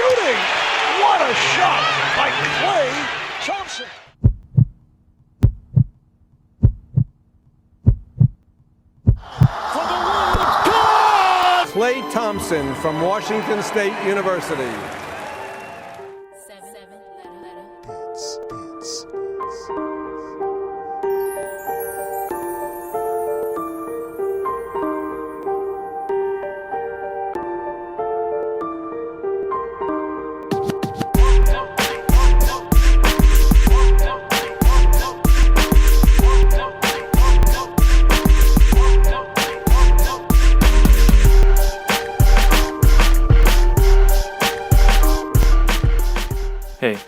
shooting! What a shot by Klay Thompson! For the win, it's good! Klay Thompson from Washington State University. Hey,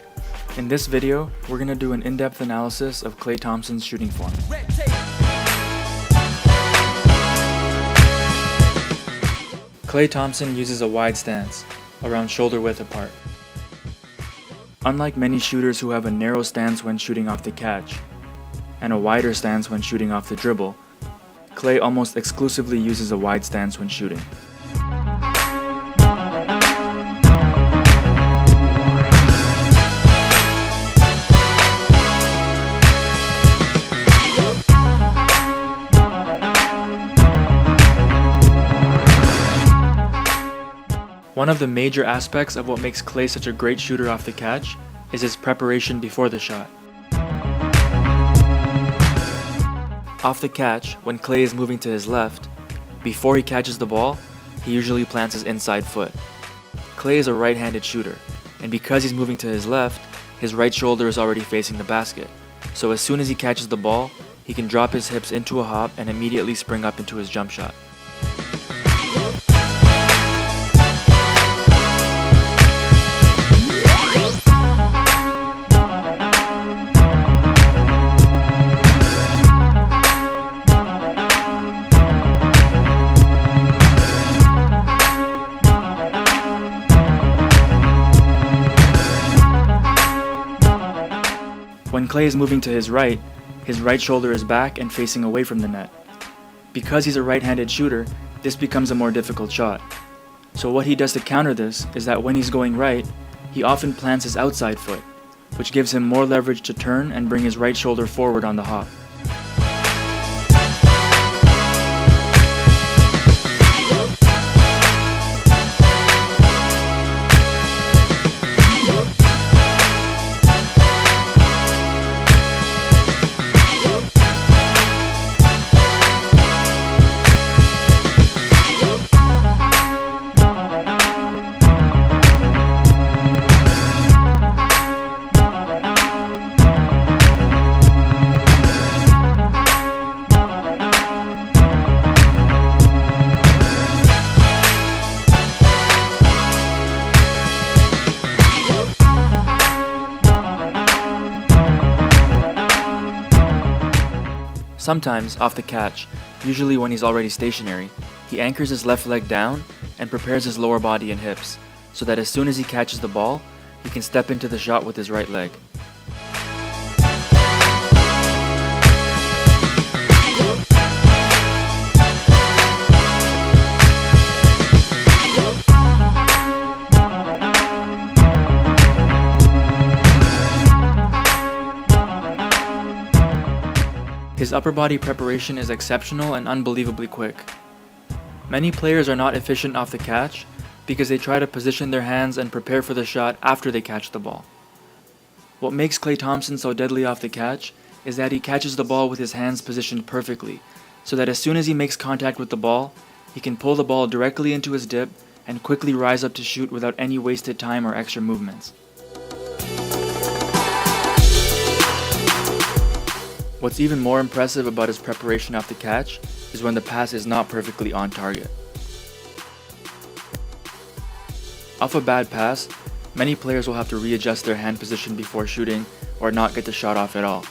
in this video, we're going to do an in-depth analysis of Klay Thompson's shooting form. Klay Thompson uses a wide stance, around shoulder width apart. Unlike many shooters who have a narrow stance when shooting off the catch, and a wider stance when shooting off the dribble, Klay almost exclusively uses a wide stance when shooting. One of the major aspects of what makes Klay such a great shooter off the catch is his preparation before the shot. Off the catch, when Klay is moving to his left, before he catches the ball, he usually plants his inside foot. Klay is a right-handed shooter, and because he's moving to his left, his right shoulder is already facing the basket. So as soon as he catches the ball, he can drop his hips into a hop and immediately spring up into his jump shot. When Klay is moving to his right shoulder is back and facing away from the net. Because he's a right-handed shooter, this becomes a more difficult shot. So what he does to counter this is that when he's going right, he often plants his outside foot, which gives him more leverage to turn and bring his right shoulder forward on the hop. Sometimes, off the catch, usually when he's already stationary, he anchors his left leg down and prepares his lower body and hips, so that as soon as he catches the ball, he can step into the shot with his right leg. His upper body preparation is exceptional and unbelievably quick. Many players are not efficient off the catch because they try to position their hands and prepare for the shot after they catch the ball. What makes Klay Thompson so deadly off the catch is that he catches the ball with his hands positioned perfectly, so that as soon as he makes contact with the ball, he can pull the ball directly into his dip and quickly rise up to shoot without any wasted time or extra movements. What's even more impressive about his preparation off the catch is when the pass is not perfectly on target. Off a bad pass, many players will have to readjust their hand position before shooting or not get the shot off at all.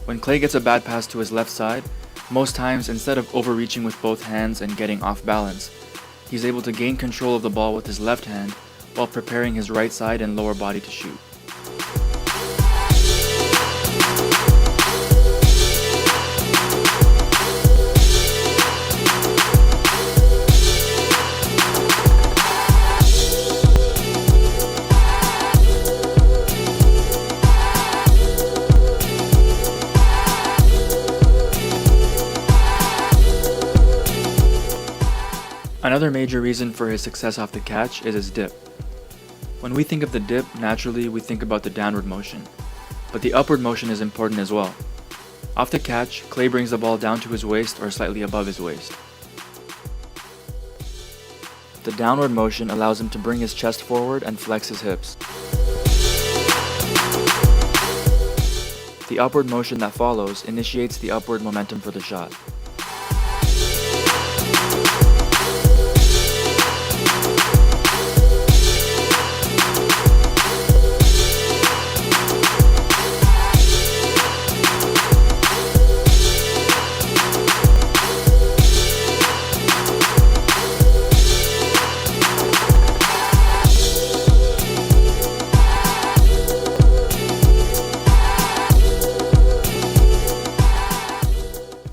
When Klay gets a bad pass to his left side, most times instead of overreaching with both hands and getting off balance, he's able to gain control of the ball with his left hand while preparing his right side and lower body to shoot. Another major reason for his success off the catch is his dip. When we think of the dip, naturally we think about the downward motion, but the upward motion is important as well. Off the catch, Klay brings the ball down to his waist or slightly above his waist. The downward motion allows him to bring his chest forward and flex his hips. The upward motion that follows initiates the upward momentum for the shot.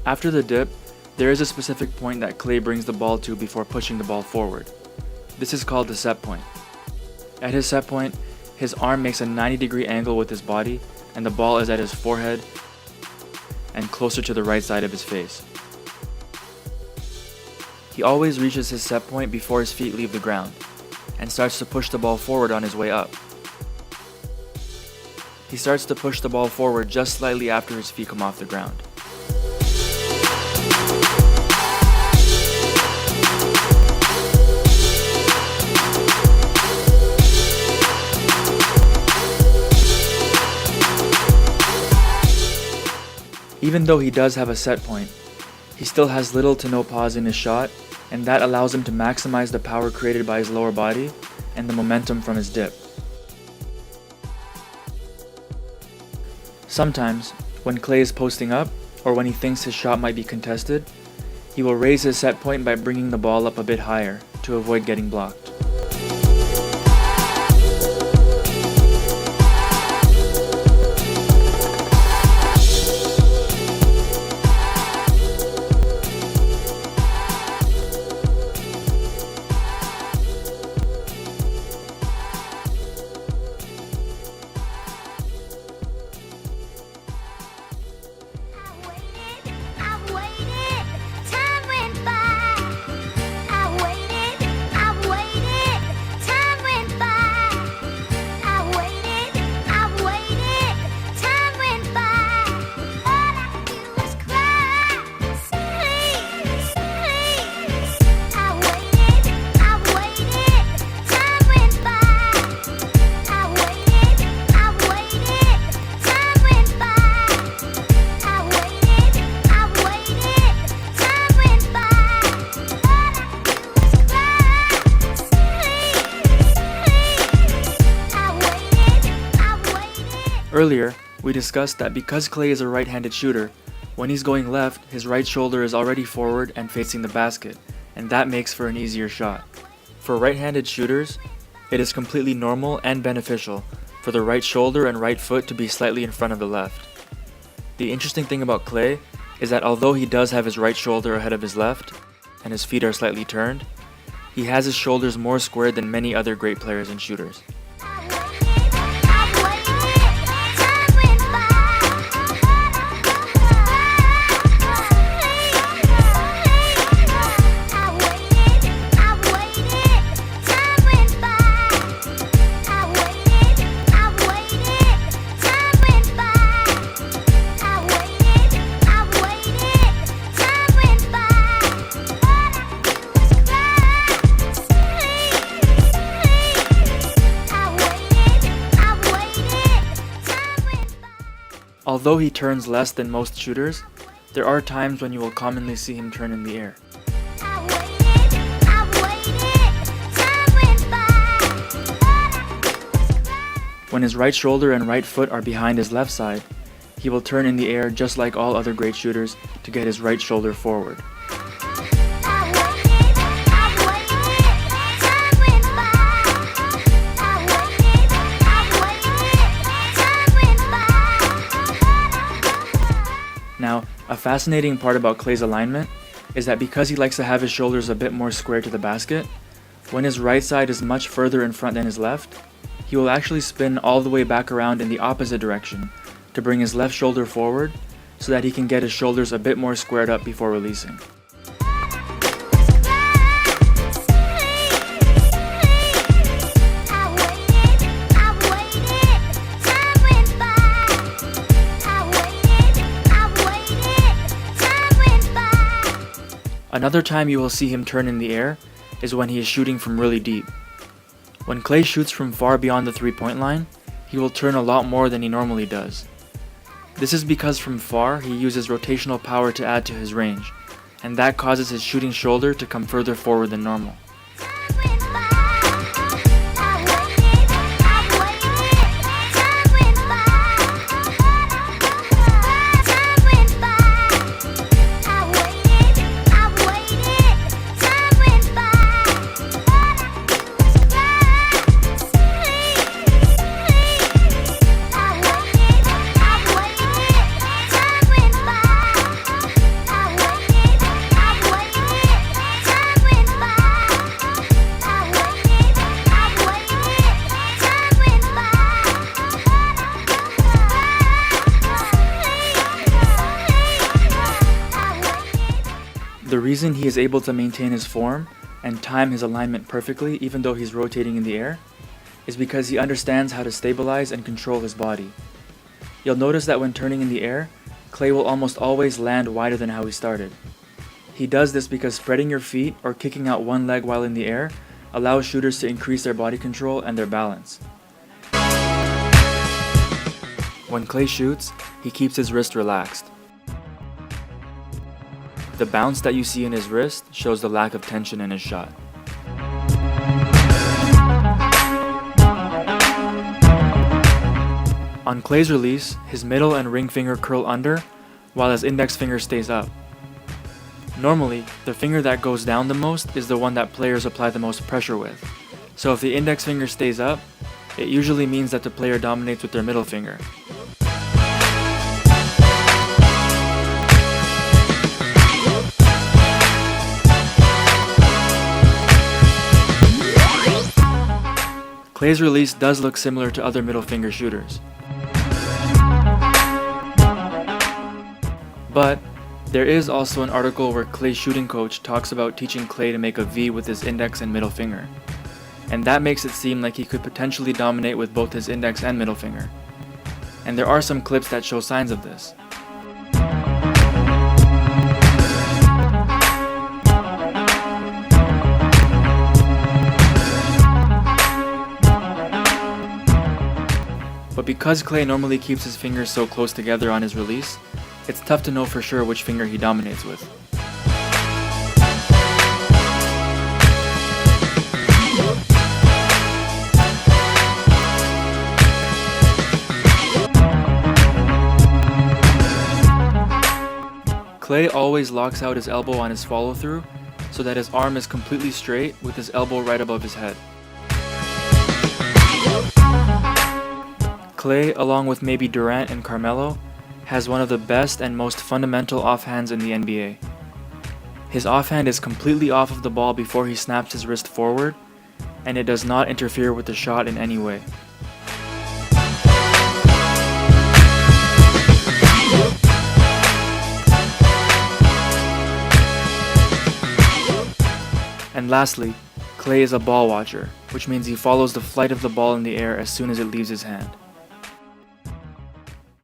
After the dip, there is a specific point that Klay brings the ball to before pushing the ball forward. This is called the set point. At his set point, his arm makes a 90-degree angle with his body, and the ball is at his forehead and closer to the right side of his face. He always reaches his set point before his feet leave the ground, and starts to push the ball forward on his way up. He starts to push the ball forward just slightly after his feet come off the ground. Even though he does have a set point, he still has little to no pause in his shot, and that allows him to maximize the power created by his lower body and the momentum from his dip. Sometimes, when Klay is posting up, or when he thinks his shot might be contested, he will raise his set point by bringing the ball up a bit higher to avoid getting blocked. Earlier, we discussed that because Klay is a right-handed shooter, when he's going left, his right shoulder is already forward and facing the basket, and that makes for an easier shot. For right-handed shooters, it is completely normal and beneficial for the right shoulder and right foot to be slightly in front of the left. The interesting thing about Klay is that although he does have his right shoulder ahead of his left, and his feet are slightly turned, he has his shoulders more squared than many other great players and shooters. Although he turns less than most shooters, there are times when you will commonly see him turn in the air. When his right shoulder and right foot are behind his left side, he will turn in the air just like all other great shooters to get his right shoulder forward. Now, a fascinating part about Klay's alignment is that because he likes to have his shoulders a bit more square to the basket, when his right side is much further in front than his left, he will actually spin all the way back around in the opposite direction to bring his left shoulder forward so that he can get his shoulders a bit more squared up before releasing. Another time you will see him turn in the air is when he is shooting from really deep. When Klay shoots from far beyond the three-point line, he will turn a lot more than he normally does. This is because from far he uses rotational power to add to his range, and that causes his shooting shoulder to come further forward than normal. The reason he is able to maintain his form and time his alignment perfectly even though he's rotating in the air is because he understands how to stabilize and control his body. You'll notice that when turning in the air, Klay will almost always land wider than how he started. He does this because spreading your feet or kicking out one leg while in the air allows shooters to increase their body control and their balance. When Klay shoots, he keeps his wrist relaxed. The bounce that you see in his wrist shows the lack of tension in his shot. On Klay's release, his middle and ring finger curl under, while his index finger stays up. Normally, the finger that goes down the most is the one that players apply the most pressure with. So if the index finger stays up, it usually means that the player dominates with their middle finger. Klay's release does look similar to other middle finger shooters. But there is also an article where Klay's shooting coach talks about teaching Klay to make a V with his index and middle finger. And that makes it seem like he could potentially dominate with both his index and middle finger. And there are some clips that show signs of this. But because Klay normally keeps his fingers so close together on his release, it's tough to know for sure which finger he dominates with. Klay always locks out his elbow on his follow-through so that his arm is completely straight with his elbow right above his head. Klay, along with maybe Durant and Carmelo, has one of the best and most fundamental offhands in the NBA. His offhand is completely off of the ball before he snaps his wrist forward, and it does not interfere with the shot in any way. And lastly, Klay is a ball watcher, which means he follows the flight of the ball in the air as soon as it leaves his hand.